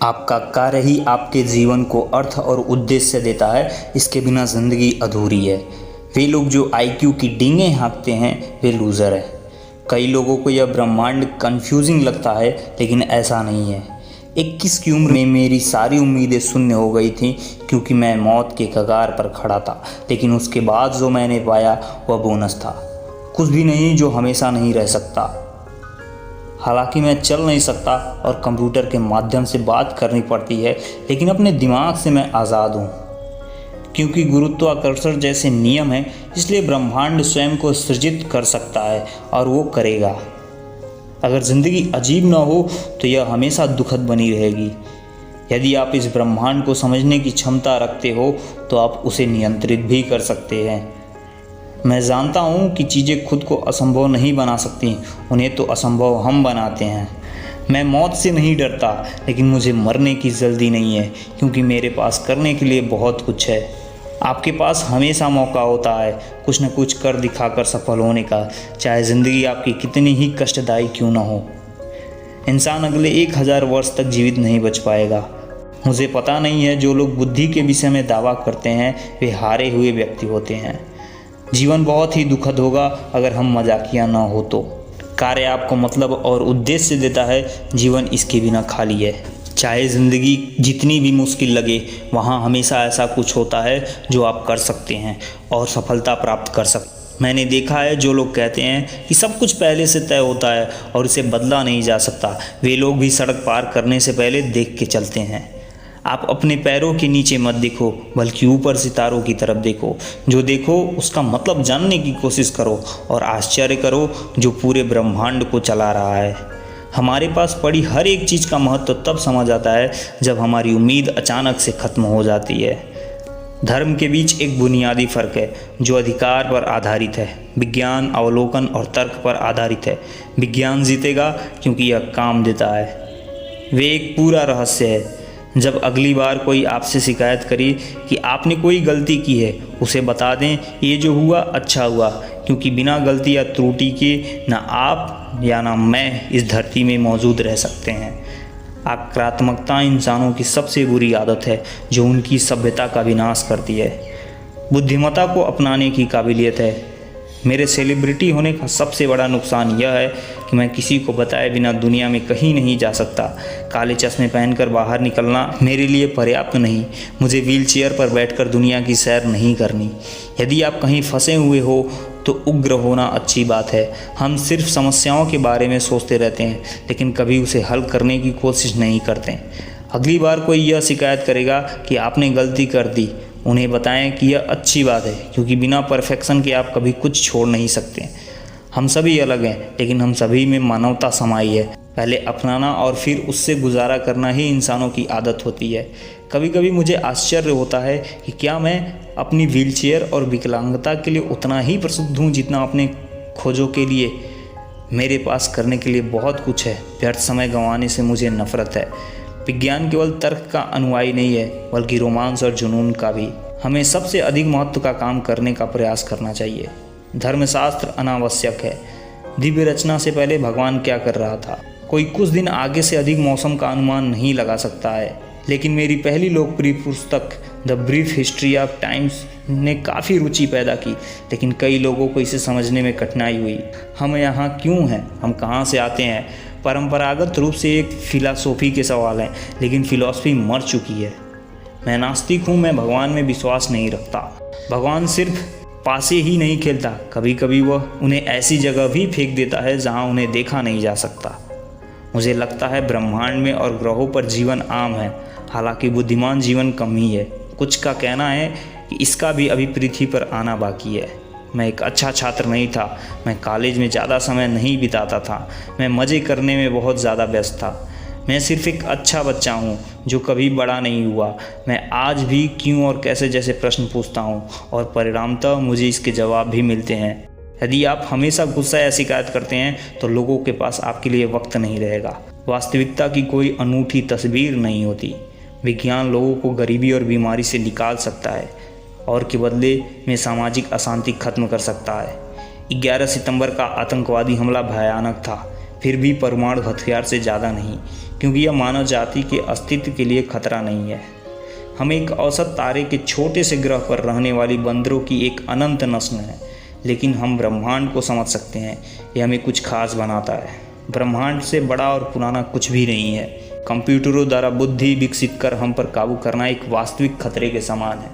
आपका कार्य ही आपके जीवन को अर्थ और उद्देश्य देता है, इसके बिना ज़िंदगी अधूरी है। वे लोग जो आईक्यू की डींगें हाँकते हैं वे लूज़र है। कई लोगों को यह ब्रह्मांड कंफ्यूजिंग लगता है, लेकिन ऐसा नहीं है। 21 की उम्र में मेरी सारी उम्मीदें शून्य हो गई थीं, क्योंकि मैं मौत के कगार पर खड़ा था। लेकिन उसके बाद जो मैंने पाया वह बोनस था। कुछ भी नहीं जो हमेशा नहीं रह सकता। हालांकि मैं चल नहीं सकता और कंप्यूटर के माध्यम से बात करनी पड़ती है, लेकिन अपने दिमाग से मैं आज़ाद हूँ। क्योंकि गुरुत्वाकर्षण जैसे नियम हैं, इसलिए ब्रह्मांड स्वयं को सृजित कर सकता है और वो करेगा। अगर ज़िंदगी अजीब न हो तो यह हमेशा दुखद बनी रहेगी। यदि आप इस ब्रह्मांड को समझने की क्षमता रखते हो तो आप उसे नियंत्रित भी कर सकते हैं। मैं जानता हूँ कि चीज़ें खुद को असंभव नहीं बना सकती, उन्हें तो असंभव हम बनाते हैं। मैं मौत से नहीं डरता, लेकिन मुझे मरने की जल्दी नहीं है, क्योंकि मेरे पास करने के लिए बहुत कुछ है। आपके पास हमेशा मौका होता है कुछ न कुछ कर दिखाकर सफल होने का, चाहे ज़िंदगी आपकी कितनी ही कष्टदायी क्यों न हो। इंसान अगले 1000 वर्ष तक जीवित नहीं बच पाएगा। मुझे पता नहीं है, जो लोग बुद्धि के विषय में दावा करते हैं वे हारे हुए व्यक्ति होते हैं। जीवन बहुत ही दुखद होगा अगर हम मजाकिया न हो तो। कार्य आपको मतलब और उद्देश्य देता है, जीवन इसके बिना खाली है। चाहे ज़िंदगी जितनी भी मुश्किल लगे, वहाँ हमेशा ऐसा कुछ होता है जो आप कर सकते हैं और सफलता प्राप्त कर सकते। मैंने देखा है जो लोग कहते हैं कि सब कुछ पहले से तय होता है और इसे बदला नहीं जा सकता, वे लोग भी सड़क पार करने से पहले देख के चलते हैं। आप अपने पैरों के नीचे मत देखो, बल्कि ऊपर सितारों की तरफ देखो। जो देखो उसका मतलब जानने की कोशिश करो और आश्चर्य करो जो पूरे ब्रह्मांड को चला रहा है। हमारे पास पड़ी हर एक चीज़ का महत्व तब समझ आता है जब हमारी उम्मीद अचानक से ख़त्म हो जाती है। धर्म के बीच एक बुनियादी फ़र्क है जो अधिकार पर आधारित है। विज्ञान अवलोकन और तर्क पर आधारित है। विज्ञान जीतेगा क्योंकि यह काम देता है। वे एक पूरा रहस्य है। जब अगली बार कोई आपसे शिकायत करे कि आपने कोई गलती की है, उसे बता दें ये जो हुआ अच्छा हुआ, क्योंकि बिना गलती या त्रुटि के ना आप या ना मैं इस धरती में मौजूद रह सकते हैं। आक्रामकता इंसानों की सबसे बुरी आदत है जो उनकी सभ्यता का विनाश करती है। बुद्धिमत्ता को अपनाने की काबिलियत है। मेरे सेलिब्रिटी होने का सबसे बड़ा नुकसान यह है कि मैं किसी को बताए बिना दुनिया में कहीं नहीं जा सकता। काले चश्मे पहनकर बाहर निकलना मेरे लिए पर्याप्त नहीं। मुझे व्हीलचेयर पर बैठकर दुनिया की सैर नहीं करनी। यदि आप कहीं फंसे हुए हो तो उग्र होना अच्छी बात है। हम सिर्फ समस्याओं के बारे में सोचते रहते हैं, लेकिन कभी उसे हल करने की कोशिश नहीं करते। अगली बार कोई यह शिकायत करेगा कि आपने गलती कर दी, उन्हें बताएं कि यह अच्छी बात है, क्योंकि बिना परफेक्शन के आप कभी कुछ छोड़ नहीं सकते। हम सभी अलग हैं, लेकिन हम सभी में मानवता समाई है। पहले अपनाना और फिर उससे गुजारा करना ही इंसानों की आदत होती है। कभी कभी मुझे आश्चर्य होता है कि क्या मैं अपनी व्हीलचेयर और विकलांगता के लिए उतना ही प्रसिद्ध हूँ जितना अपने खोजों के लिए। मेरे पास करने के लिए बहुत कुछ है। व्यर्थ समय गंवाने से मुझे नफरत है। विज्ञान केवल तर्क का अनुयायी नहीं है, बल्कि रोमांस और जुनून का भी। हमें सबसे अधिक महत्व का काम करने का प्रयास करना चाहिए। धर्मशास्त्र अनावश्यक है। दिव्य रचना से पहले भगवान क्या कर रहा था, कोई कुछ दिन आगे से अधिक मौसम का अनुमान नहीं लगा सकता है। लेकिन मेरी पहली लोकप्रिय पुस्तक the brief history of times ने काफ़ी रुचि पैदा की, लेकिन कई लोगों को इसे समझने में कठिनाई हुई। हम यहाँ क्यों हैं, हम कहाँ से आते हैं, परंपरागत रूप से एक फिलॉसफी के सवाल हैं, लेकिन फिलॉसफी मर चुकी है। मैं नास्तिक हूँ, मैं भगवान में विश्वास नहीं रखता। भगवान सिर्फ पासे ही नहीं खेलता, कभी कभी वह उन्हें ऐसी जगह भी फेंक देता है जहाँ उन्हें देखा नहीं जा सकता। मुझे लगता है ब्रह्मांड में और ग्रहों पर जीवन आम है, हालांकि बुद्धिमान जीवन कम ही है। कुछ का कहना है कि इसका भी अभी पृथ्वी पर आना बाकी है। मैं एक अच्छा छात्र नहीं था। मैं कॉलेज में ज़्यादा समय नहीं बिताता था। मैं मज़े करने में बहुत ज़्यादा व्यस्त था। मैं सिर्फ एक अच्छा बच्चा हूँ जो कभी बड़ा नहीं हुआ। मैं आज भी क्यों और कैसे जैसे प्रश्न पूछता हूँ, और परिणामतः मुझे इसके जवाब भी मिलते हैं। यदि आप हमेशा गुस्सा या शिकायत करते हैं तो लोगों के पास आपके लिए वक्त नहीं रहेगा। वास्तविकता की कोई अनूठी तस्वीर नहीं होती। विज्ञान लोगों को गरीबी और बीमारी से निकाल सकता है और के बदले में सामाजिक अशांति खत्म कर सकता है। 11 सितंबर का आतंकवादी हमला भयानक था, फिर भी परमाणु हथियार से ज़्यादा नहीं, क्योंकि यह मानव जाति के अस्तित्व के लिए खतरा नहीं है। हम एक औसत तारे के छोटे से ग्रह पर रहने वाली बंदरों की एक अनंत नस्ल हैं, लेकिन हम ब्रह्मांड को समझ सकते हैं। यह हमें कुछ खास बनाता है। ब्रह्मांड से बड़ा और पुराना कुछ भी नहीं है। कंप्यूटरों द्वारा बुद्धि विकसित कर हम पर काबू करना एक वास्तविक खतरे के समान है।